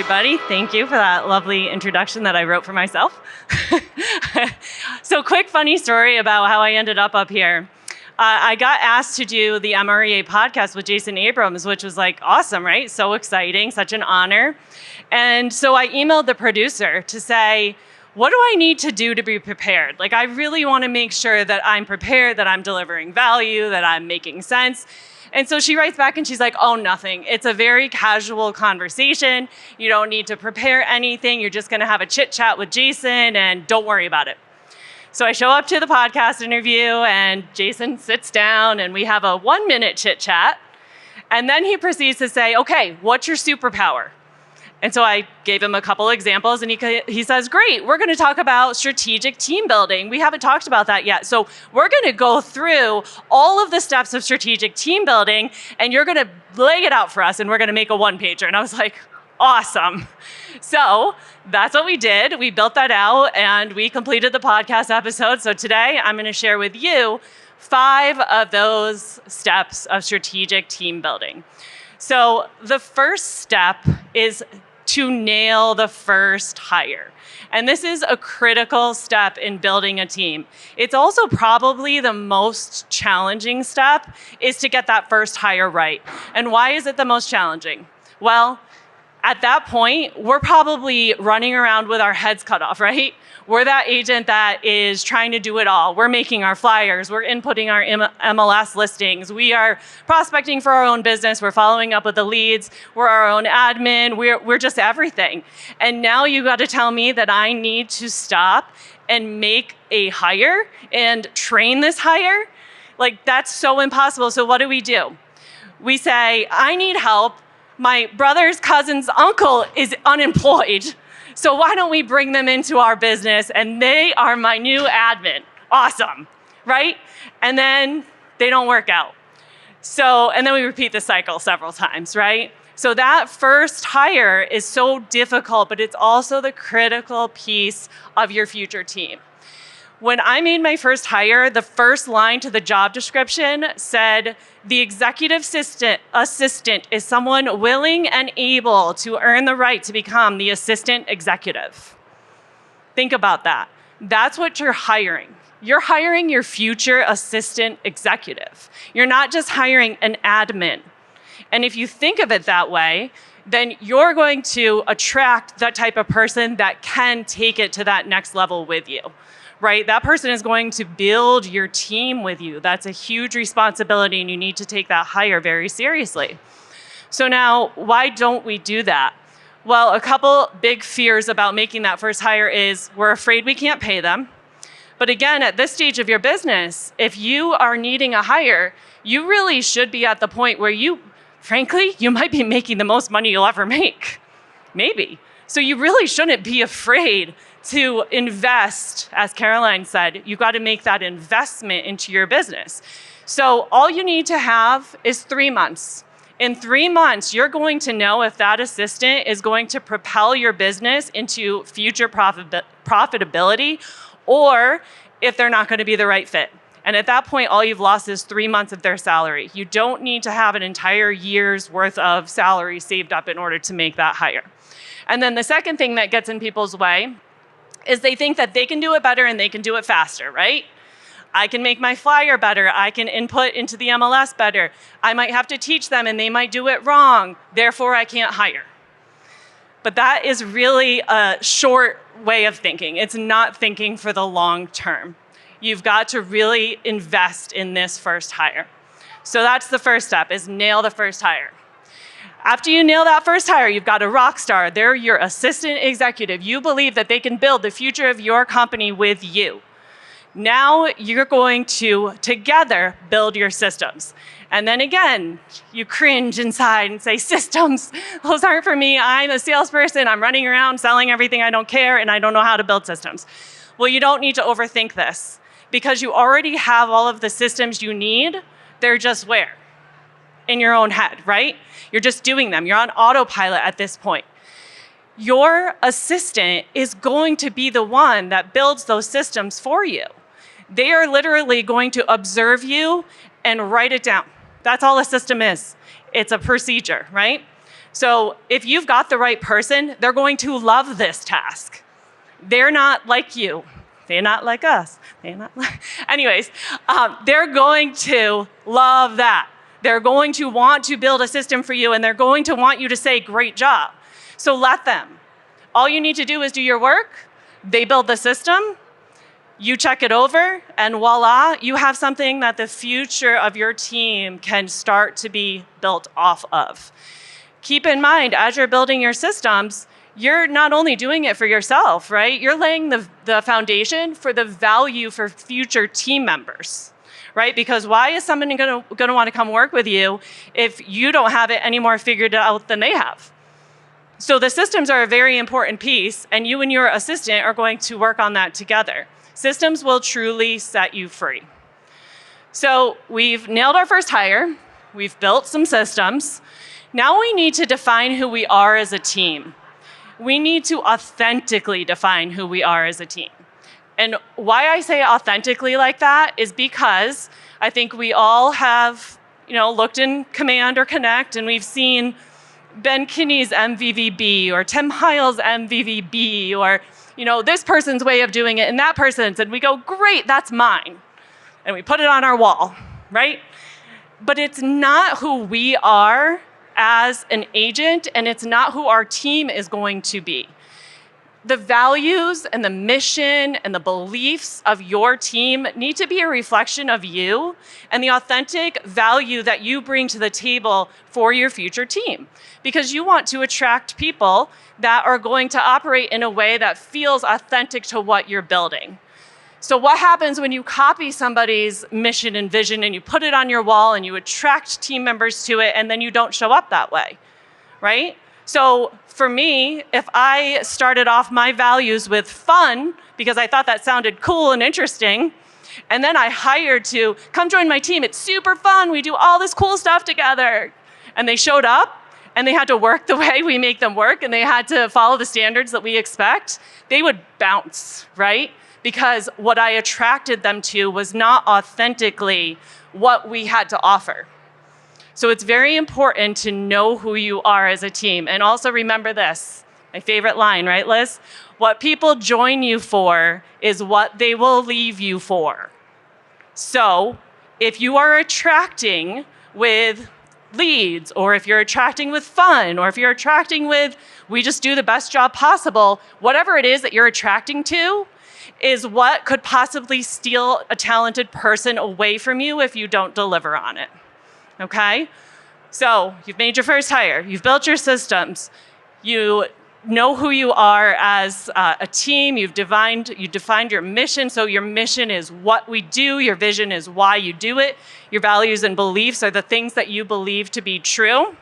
everybody. Thank you for that lovely introduction that I wrote for myself. So quick funny story about how I ended up here. I got asked to do the MREA podcast with Jason Abrams, which was like awesome, right? So exciting, such an honor. And so I emailed the producer to say, what do I need to do to be prepared? Like, I really want to make sure that I'm prepared, that I'm delivering value, that I'm making sense. And so she writes back and she's like, oh, nothing. It's a very casual conversation. You don't need to prepare anything. You're just going to have a chit chat with Jason and don't worry about it. So I show up to the podcast interview and Jason sits down and we have a 1-minute chit chat. And then he proceeds to say, okay, what's your superpower? And so I gave him a couple examples and he says, great, we're going to talk about strategic team building. We haven't talked about that yet. So we're going to go through all of the steps of strategic team building and you're going to lay it out for us and we're going to make a one-pager. And I was like, awesome. So that's what we did. We built that out and we completed the podcast episode. So today I'm going to share with you 5 of those steps of strategic team building. So the first step is to nail the first hire. And this is a critical step in building a team. It's also probably the most challenging step is to get that first hire right. And why is it the most challenging? Well, at that point, we're probably running around with our heads cut off, right? We're that agent that is trying to do it all. We're making our flyers. We're inputting our MLS listings. We are prospecting for our own business. We're following up with the leads. We're our own admin. We're just everything. And now you got to tell me that I need to stop and make a hire and train this hire? Like, that's so impossible. So what do? We say, I need help. My brother's cousin's uncle is unemployed. So why don't we bring them into our business and they are my new admin. Awesome, right? And then they don't work out. And then we repeat the cycle several times, right? So that first hire is so difficult, but it's also the critical piece of your future team. When I made my first hire, the first line to the job description said, the executive assistant is someone willing and able to earn the right to become the assistant executive. Think about that. That's what you're hiring. You're hiring your future assistant executive. You're not just hiring an admin. And if you think of it that way, then you're going to attract that type of person that can take it to that next level with you. Right? That person is going to build your team with you. That's a huge responsibility and you need to take that hire very seriously. So now, why don't we do that? Well, a couple big fears about making that first hire is we're afraid we can't pay them. But again, at this stage of your business, if you are needing a hire, you really should be at the point where frankly, you might be making the most money you'll ever make. Maybe. So you really shouldn't be afraid to invest, as Caroline said, you got to make that investment into your business. So all you need to have is 3 months. In 3 months, you're going to know if that assistant is going to propel your business into future profitability or if they're not going to be the right fit. And at that point, all you've lost is 3 months of their salary. You don't need to have an entire year's worth of salary saved up in order to make that hire. And then the second thing that gets in people's way is they think that they can do it better and they can do it faster, right? I can make my flyer better. I can input into the MLS better. I might have to teach them and they might do it wrong. Therefore, I can't hire. But that is really a short way of thinking. It's not thinking for the long term. You've got to really invest in this first hire. So that's the first step, is nail the first hire. After you nail that first hire, you've got a rock star. They're your assistant executive. You believe that they can build the future of your company with you. Now you're going to, together, build your systems. And then again, you cringe inside and say, systems, those aren't for me. I'm a salesperson. I'm running around selling everything. I don't care, and I don't know how to build systems. Well, you don't need to overthink this because you already have all of the systems you need. They're just where? In your own head, right? You're just doing them. You're on autopilot at this point. Your assistant is going to be the one that builds those systems for you. They are literally going to observe you and write it down. That's all a system is. It's a procedure, right? So if you've got the right person, they're going to love this task. They're not like you. They're not like us. Anyways, they're going to love that. They're going to want to build a system for you, and they're going to want you to say, great job. So let them. All you need to do is do your work. They build the system. You check it over, and voila, you have something that the future of your team can start to be built off of. Keep in mind, as you're building your systems, you're not only doing it for yourself, right? You're laying the foundation for the value for future team members, right? Because why is someone gonna want to come work with you if you don't have it any more figured out than they have? So the systems are a very important piece, and you and your assistant are going to work on that together. Systems will truly set you free. So we've nailed our first hire. We've built some systems. Now we need to define who we are as a team. We need to authentically define who we are as a team. And why I say authentically like that is because I think we all have, looked in Command or Connect, and we've seen Ben Kinney's MVVB or Tim Heil's MVVB or this person's way of doing it and that person's, and we go, great, that's mine. And we put it on our wall, right? But it's not who we are as an agent, and it's not who our team is going to be. The values and the mission and the beliefs of your team need to be a reflection of you and the authentic value that you bring to the table for your future team. Because you want to attract people that are going to operate in a way that feels authentic to what you're building. So what happens when you copy somebody's mission and vision and you put it on your wall and you attract team members to it and then you don't show up that way, right? So for me, if I started off my values with fun, because I thought that sounded cool and interesting, and then I hired to come join my team, it's super fun, we do all this cool stuff together, and they showed up and they had to work the way we make them work and they had to follow the standards that we expect, they would bounce, right? Because what I attracted them to was not authentically what we had to offer. So it's very important to know who you are as a team. And also remember this, my favorite line, right, Liz? What people join you for is what they will leave you for. So if you are attracting with leads, or if you're attracting with fun, or if you're attracting with, we just do the best job possible, whatever it is that you're attracting to is what could possibly steal a talented person away from you if you don't deliver on it. Okay? So you've made your first hire, you've built your systems, you know who you are as a team, you defined your mission. So your mission is what we do, your vision is why you do it, your values and beliefs are the things that you believe to be true.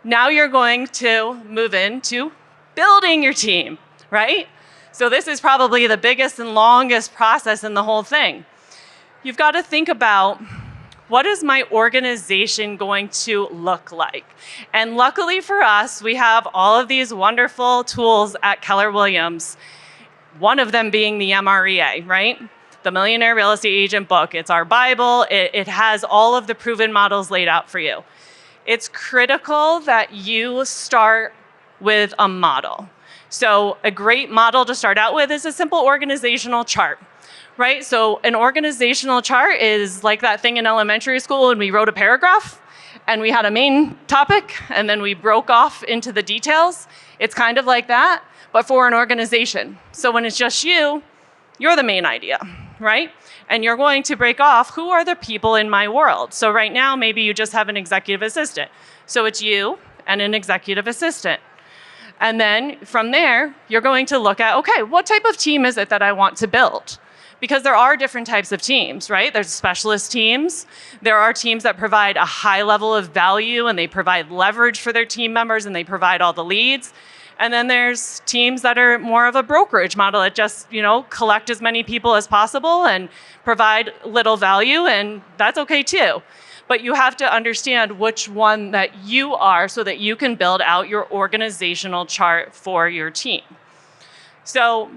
Now you're going to move into building your team, right? So this is probably the biggest and longest process in the whole thing. You've got to think about, what is my organization going to look like? And luckily for us, we have all of these wonderful tools at Keller Williams, one of them being the MREA, right? The Millionaire Real Estate Agent book. It's our Bible. It has all of the proven models laid out for you. It's critical that you start with a model. So a great model to start out with is a simple organizational chart. Right? So an organizational chart is like that thing in elementary school and we wrote a paragraph and we had a main topic and then we broke off into the details. It's kind of like that, but for an organization. So when it's just you, you're the main idea, right? And you're going to break off, who are the people in my world? So right now, maybe you just have an executive assistant. So it's you and an executive assistant. And then from there, you're going to look at, okay, what type of team is it that I want to build? Because there are different types of teams, right? There's specialist teams. There are teams that provide a high level of value and they provide leverage for their team members and they provide all the leads. And then there's teams that are more of a brokerage model that just, collect as many people as possible and provide little value, and that's okay too. But you have to understand which one that you are so that you can build out your organizational chart for your team. So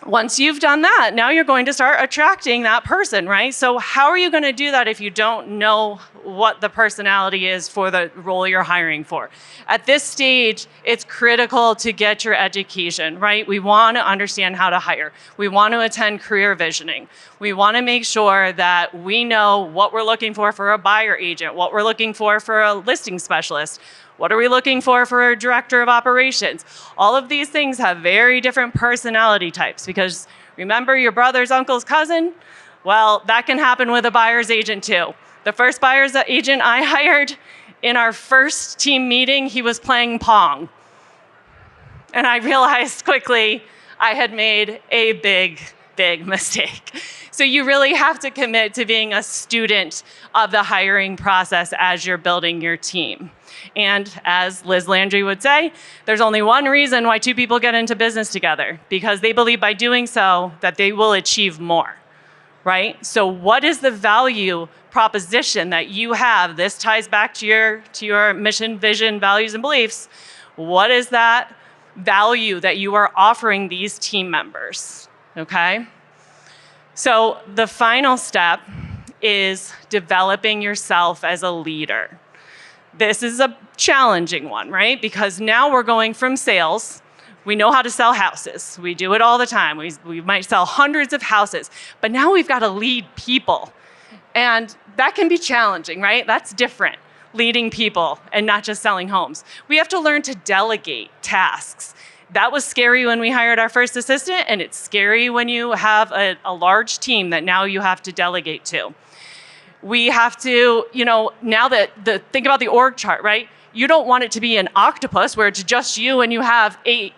Once you've done that, now you're going to start attracting that person, right? So how are you going to do that if you don't know what the personality is for the role you're hiring for? At this stage, it's critical to get your education, right? We want to understand how to hire. We want to attend career visioning. We want to make sure that we know what we're looking for a buyer agent, what we're looking for a listing specialist. What are we looking for a director of operations? All of these things have very different personality types because remember your brother's uncle's cousin? Well, that can happen with a buyer's agent too. The first buyer's agent I hired, in our first team meeting, he was playing Pong. And I realized quickly I had made a big mistake. So you really have to commit to being a student of the hiring process as you're building your team. And as Liz Landry would say, there's only one reason why two people get into business together, because they believe by doing so that they will achieve more, right? So what is the value proposition that you have? This ties back to your mission, vision, values, and beliefs. What is that value that you are offering these team members, okay? So the final step is developing yourself as a leader. This is a challenging one, right? Because now we're going from sales. We know how to sell houses. We do it all the time. We might sell hundreds of houses, but now we've got to lead people. And that can be challenging, right? That's different, leading people and not just selling homes. We have to learn to delegate tasks. That was scary when we hired our first assistant, and it's scary when you have a large team that now you have to delegate to. We have to, now think about the org chart, right? You don't want it to be an octopus where it's just you and you have 8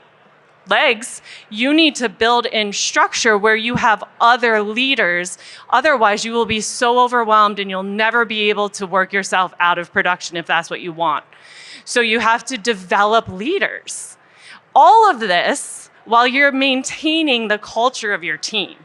legs. You need to build in structure where you have other leaders. Otherwise, you will be so overwhelmed and you'll never be able to work yourself out of production if that's what you want. So you have to develop leaders. All of this while you're maintaining the culture of your team.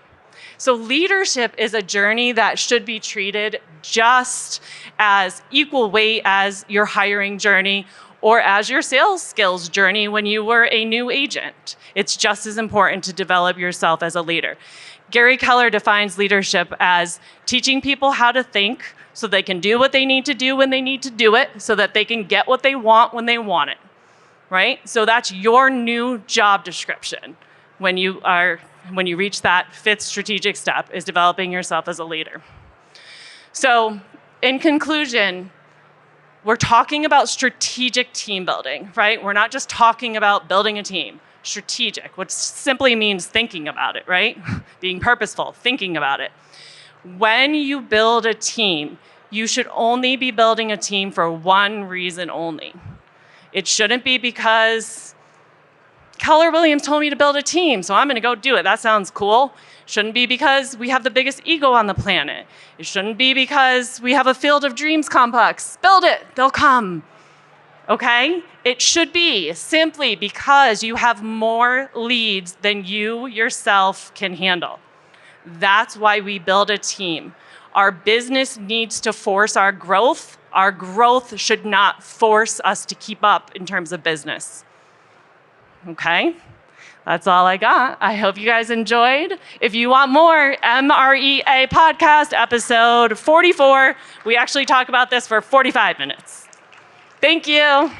So leadership is a journey that should be treated just as equal weight as your hiring journey or as your sales skills journey when you were a new agent. It's just as important to develop yourself as a leader. Gary Keller defines leadership as teaching people how to think so they can do what they need to do when they need to do it, so that they can get what they want when they want it, right? So that's your new job description when you reach that 5th strategic step, is developing yourself as a leader. So in conclusion, we're talking about strategic team building, right? We're not just talking about building a team. Strategic, which simply means thinking about it, right? Being purposeful, thinking about it. When you build a team, you should only be building a team for one reason only. It shouldn't be because Keller Williams told me to build a team, so I'm going to go do it. That sounds cool. Shouldn't be because we have the biggest ego on the planet. It shouldn't be because we have a Field of Dreams complex. Build it, they'll come. Okay? It should be simply because you have more leads than you yourself can handle. That's why we build a team. Our business needs to force our growth. Our growth should not force us to keep up in terms of business. Okay? That's all I got. I hope you guys enjoyed. If you want more, MREA podcast episode 44. We actually talk about this for 45 minutes. Thank you.